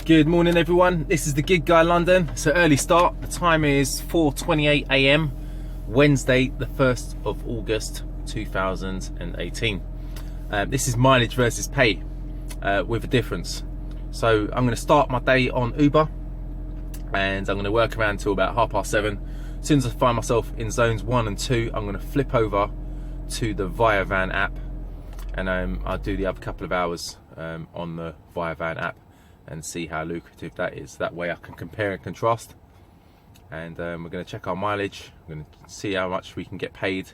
Good morning everyone, this is the Gig Guy London. So early start, the time is 4:28 AM, Wednesday the 1st of August 2018. This is mileage versus pay with a difference. So I'm going to start my day on Uber and I'm going to work around till about 7:30. As soon as I find myself in zones 1 and 2, I'm going to flip over to the Viavan app and I'll do the other couple of hours on the Viavan app and see how lucrative that is. That way I can compare and contrast, and we're going to check our mileage. We're going to see how much we can get paid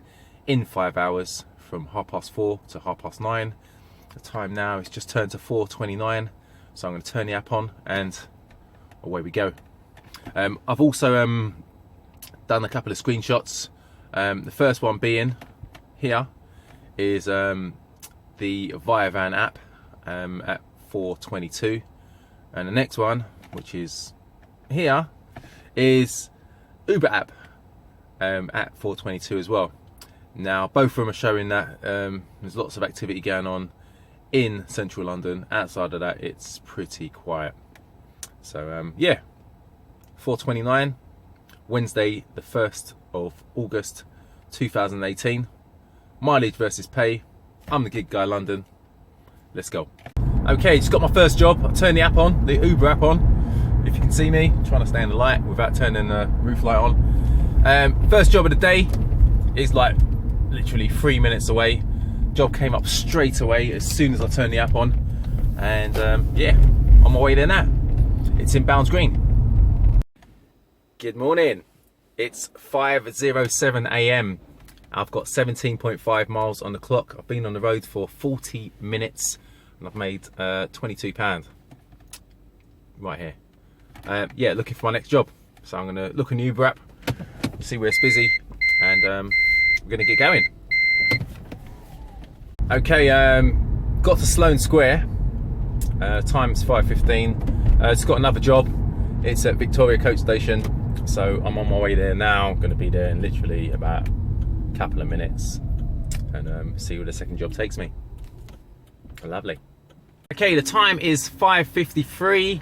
in 5 hours from 4:30 to 9:30. The time now is just turned to 4:29, so I'm going to turn the app on and away we go. I've also done a couple of screenshots. The first one being here is the Viavan app at 4:22. And the next one, which is here, is Uber app at 4:22 as well. Now, both of them are showing that there's lots of activity going on in central London. Outside of that, it's pretty quiet. So yeah, 4:29, Wednesday the 1st of August 2018. Mileage versus pay. I'm the Gig Guy London. Let's go. Okay, just got my first job. I turned the app on, the Uber app on. If you can see me, I'm trying to stay in the light without turning the roof light on. First job of the day is like literally 3 minutes away. Job came up straight away as soon as I turned the app on. And yeah, on my way there now. It's in Bounds Green. Good morning. It's 5:07 AM. I've got 17.5 miles on the clock. I've been on the road for 40 minutes. And I've made £22 right here. Yeah, looking for my next job. So I'm going to look on the Uber app, see where it's busy, and we're going to get going. Okay, got to Sloane Square. Time's 5:15. Just got another job. It's at Victoria Coach Station. So I'm on my way there now. I'm going to be there in literally about a couple of minutes and see where the second job takes me. Lovely. Okay, the time is 5:53.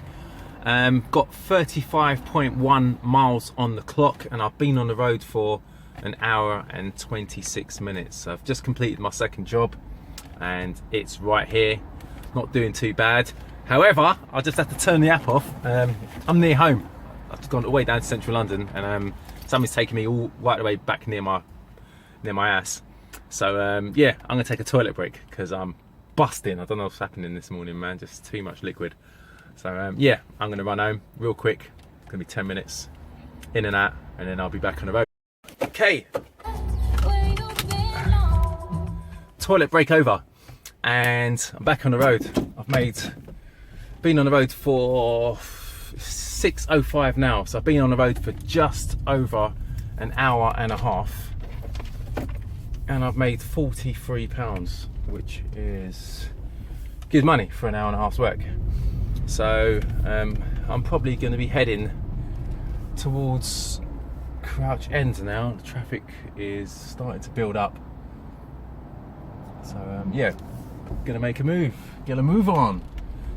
Got 35.1 miles on the clock, and I've been on the road for an hour and 26 minutes. So I've just completed my second job, and it's right here. Not doing too bad. However, I just have to turn the app off. I'm near home. I've gone all the way down to central London, and somebody's taking me all right the way back near my ass. So yeah, I'm gonna take a toilet break because I'm busting. I don't know what's happening this morning, man. Just too much liquid. So yeah, I'm gonna run home real quick. It's gonna be 10 minutes in and out, and then I'll be back on the road. Okay, toilet break over, and I'm back on the road. Been on the road for 6:05 now, so I've been on the road for just over an hour and a half, and I've made £43, which is good money for an hour and a half's work. So I'm probably going to be heading towards Crouch End now. The traffic is starting to build up. So yeah, gonna make a move, get a move on,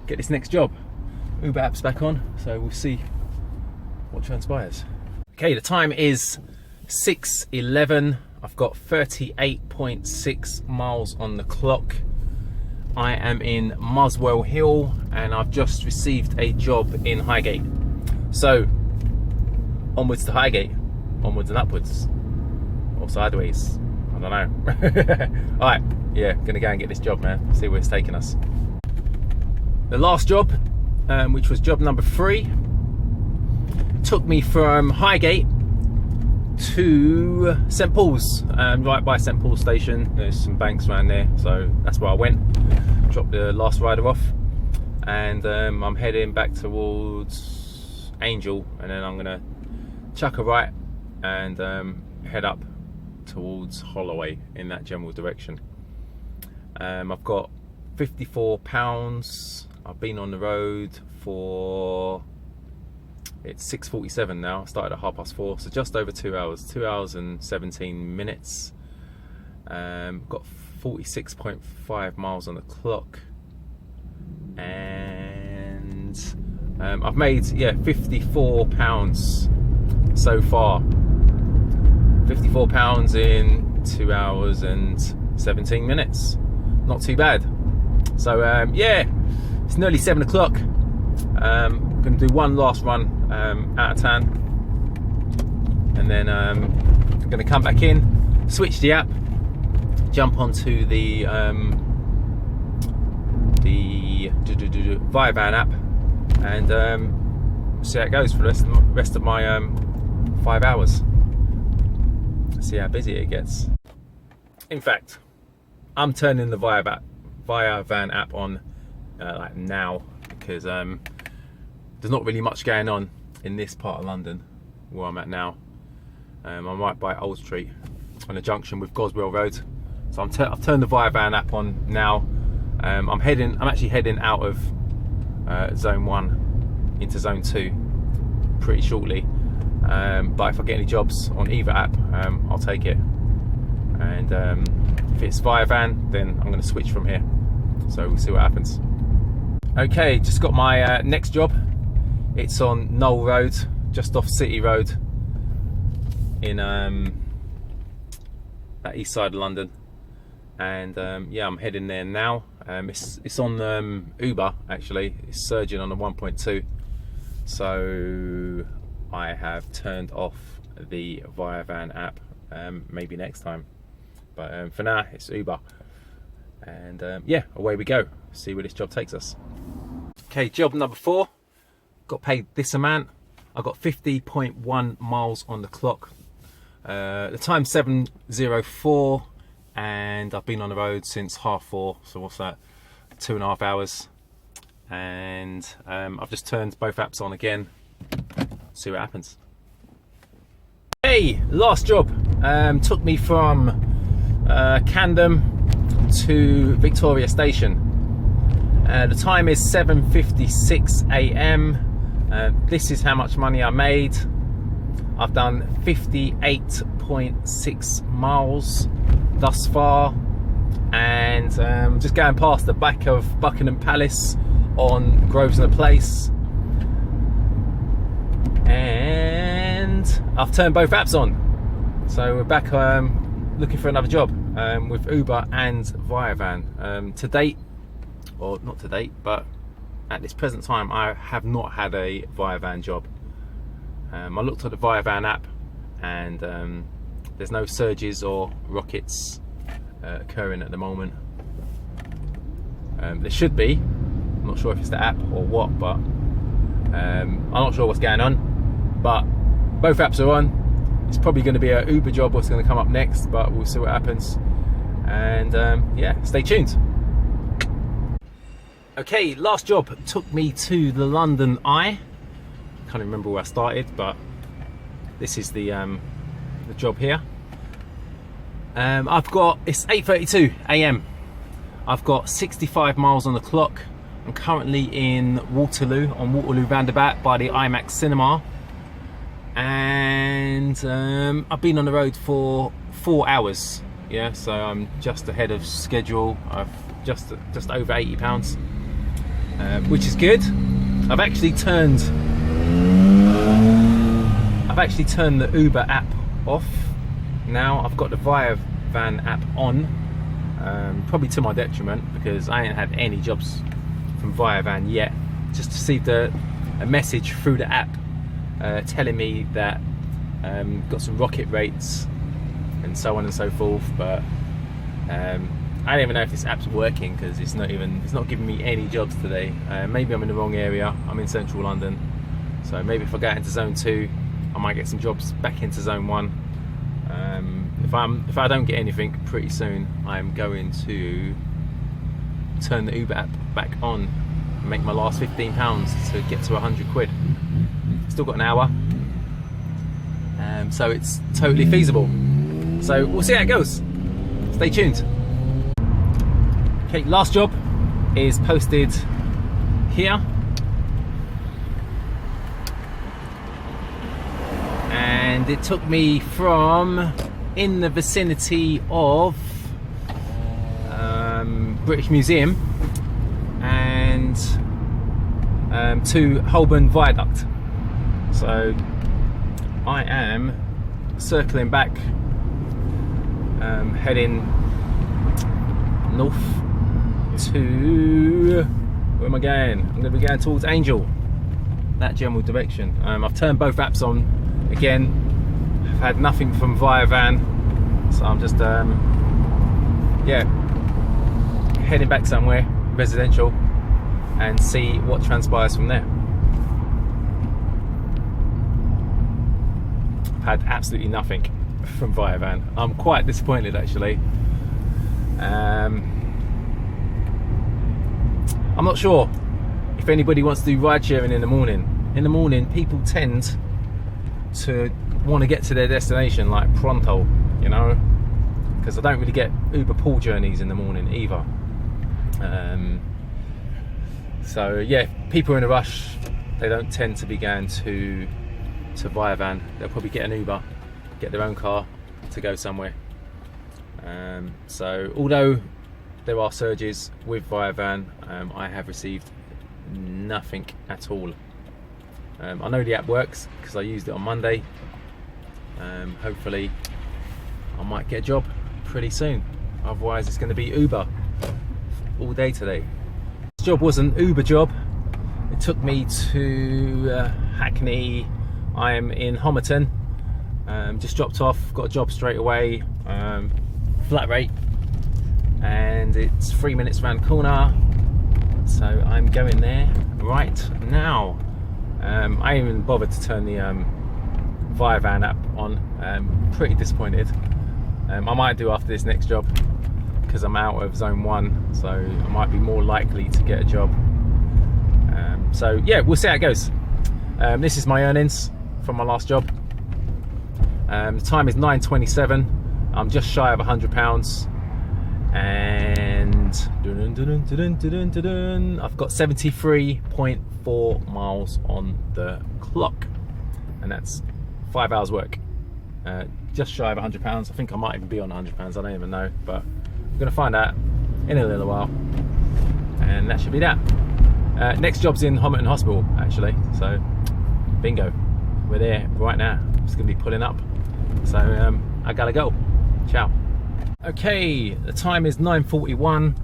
get this next job. Uber app's back on, so we'll see what transpires. Okay, the time is 6:11. I've got 38.6 miles on the clock. I am in Muswell Hill, and I've just received a job in Highgate. So onwards to Highgate, onwards and upwards, or sideways, I don't know. All right, yeah, gonna go and get this job, man. See where it's taking us. The last job, which was job number 3, took me from Highgate to St Paul's, right by St Paul's station. There's some banks around there, so that's where I went. Dropped the last rider off, and I'm heading back towards Angel, and then I'm gonna chuck a right and head up towards Holloway in that general direction. I've got £54. I've been on the road for, it's 6:47 now. I started at 4:30, so just over 2 hours, 2 hours and 17 minutes. Got 46.5 miles on the clock, and I've made £54 so far. £54 in 2 hours and 17 minutes. Not too bad. So yeah, it's nearly 7 o'clock. I'm going to do one last run out of town, and then I'm going to come back in, switch the app, jump onto the Viavan app, and see how it goes for the rest of my 5 hours. See how busy it gets. In fact, I'm turning the Viavan app on like now, because there's not really much going on in this part of London where I'm at now. I'm right by Old Street on a junction with Goswell Road. So I've turned the Viavan app on now. I'm actually heading out of Zone 1 into Zone 2 pretty shortly. But if I get any jobs on either app, I'll take it. And if it's Viavan, then I'm going to switch from here. So we'll see what happens. Okay, just got my next job. It's on Knoll Road, just off City Road in that east side of London. And yeah, I'm heading there now. It's on Uber actually. It's surging on the 1.2. So I have turned off the Viavan app. Maybe next time, but for now it's Uber. And yeah, away we go. See where this job takes us. Okay, job number 4. Got paid this amount. I got 50.1 miles on the clock. The time's 7:04, and I've been on the road since 4:30. So what's that? 2.5 hours. And I've just turned both apps on again. See what happens. Hey, last job. Took me from Camden to Victoria Station. The time is 7:56 AM. This is how much money I made. I've done 58.6 miles thus far, and just going past the back of Buckingham Palace on Grosvenor Place, and I've turned both apps on. So we're back looking for another job with Uber and Viavan. To date, or not to date, but at this present time, I have not had a Viavan job. I looked at the Viavan app, and there's no surges or rockets occurring at the moment. There should be. I'm not sure if it's the app or what, but I'm not sure what's going on. But both apps are on. It's probably going to be an Uber job what's going to come up next, but we'll see what happens. And yeah, stay tuned. Okay, last job took me to the London Eye. Can't remember where I started, but this is the job here. It's 8:32 AM. I've got 65 miles on the clock. I'm currently in Waterloo, on Waterloo Roundabout by the IMAX Cinema. And I've been on the road for 4 hours. Yeah, so I'm just ahead of schedule. I've just over £80, which is good. I've actually turned the Uber app off. Now I've got the Viavan app on, probably to my detriment, because I ain't had any jobs from Viavan yet. Just received a message through the app telling me that got some rocket rates and so on and so forth, but I don't even know if this app's working, because it's not giving me any jobs today. Maybe I'm in the wrong area. I'm in central London, so maybe if I get into Zone 2, I might get some jobs back into Zone 1. If I don't get anything pretty soon, I'm going to turn the Uber app back on and make my last £15 to get to 100 quid. Still got an hour, so it's totally feasible. So we'll see how it goes. Stay tuned. Okay, last job is posted here, and it took me from in the vicinity of British Museum and to Holborn Viaduct. So I am circling back, heading north to, where am I going? I'm going to be going towards Angel, that general direction. I've turned both apps on again. I've had nothing from Viavan, so I'm just yeah, heading back somewhere residential and see what transpires from there. I've had absolutely nothing from Viavan. I'm quite disappointed actually. I'm not sure if anybody wants to do ride sharing in the morning. In the morning, people tend to want to get to their destination like pronto, you know, because I don't really get Uber pool journeys in the morning either. So yeah, people are in a rush. They don't tend to be going to Viavan. They'll probably get an Uber, get their own car to go somewhere. So although there are surges with Viavan, I have received nothing at all. I know the app works because I used it on Monday. Hopefully I might get a job pretty soon. Otherwise it's going to be Uber all day today. This job was an Uber job. It took me to Hackney. I am in Homerton. Just dropped off, got a job straight away, flat rate, and it's 3 minutes around the corner, so I'm going there right now. I ain't even bothered to turn the Viavan app on. Pretty disappointed. I might do after this next job because I'm out of zone 1, so I might be more likely to get a job. So yeah, we'll see how it goes. This is my earnings from my last job. The time is 9:27. I'm just shy of £100, and I've got 73.4 miles on the clock, and that's 5 hours work. Just shy of £100. I think I might even be on £100. I don't even know, but I'm gonna find out in a little while, and that should be that. Next job's in Homerton Hospital actually, so bingo, we're there right now. Just gonna be pulling up, so I gotta go. Ciao. Okay, the time is 9:41,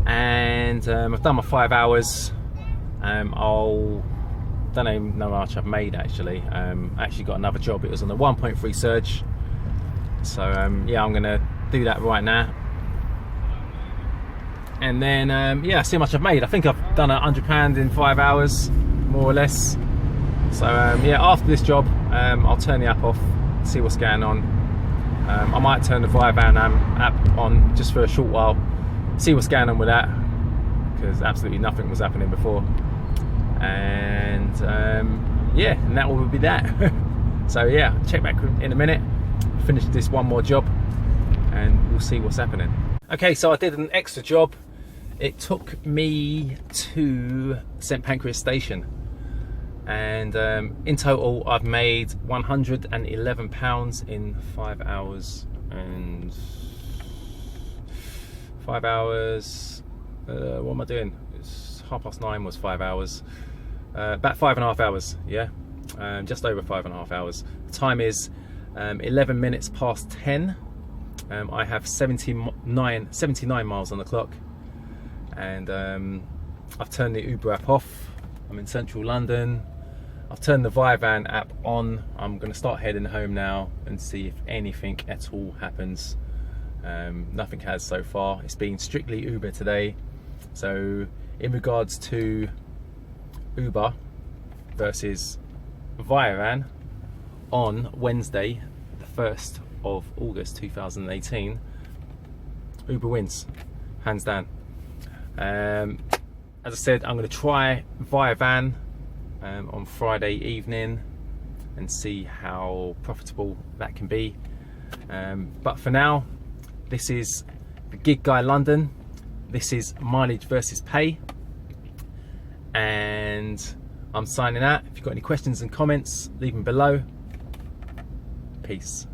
and I've done my 5 hours. Don't even know how much I've made actually. I actually got another job. It was on the 1.3 surge, so yeah, I'm gonna do that right now, and then yeah, see how much I've made. I think I've done £100 in 5 hours, more or less. So yeah, after this job, I'll turn the app off, see what's going on. I might turn the Viavan app on just for a short while, see what's going on with that, because absolutely nothing was happening before. And yeah, and that will be that. So yeah, check back in a minute, finish this one more job, and we'll see what's happening. Okay, so I did an extra job. It took me to St Pancras Station, and in total I've made £111 in 5 hours and 5 hours. What am I doing? It's 9:30 was 5 hours. About 5.5 hours, yeah, just over 5.5 hours. The time is 11 minutes past 10. I have 79 miles on the clock, and I've turned the Uber app off. I'm in central London. I've turned the Viavan app on. I'm going to start heading home now and see if anything at all happens. Nothing has so far. It's been strictly Uber today. So in regards to Uber versus Viavan, on Wednesday the 1st of August 2018, Uber wins, hands down. As I said, I'm going to try Viavan on Friday evening and see how profitable that can be. But for now, this is the Gig Guy London. This is mileage versus pay, and I'm signing out. If you've got any questions and comments, leave them below. Peace.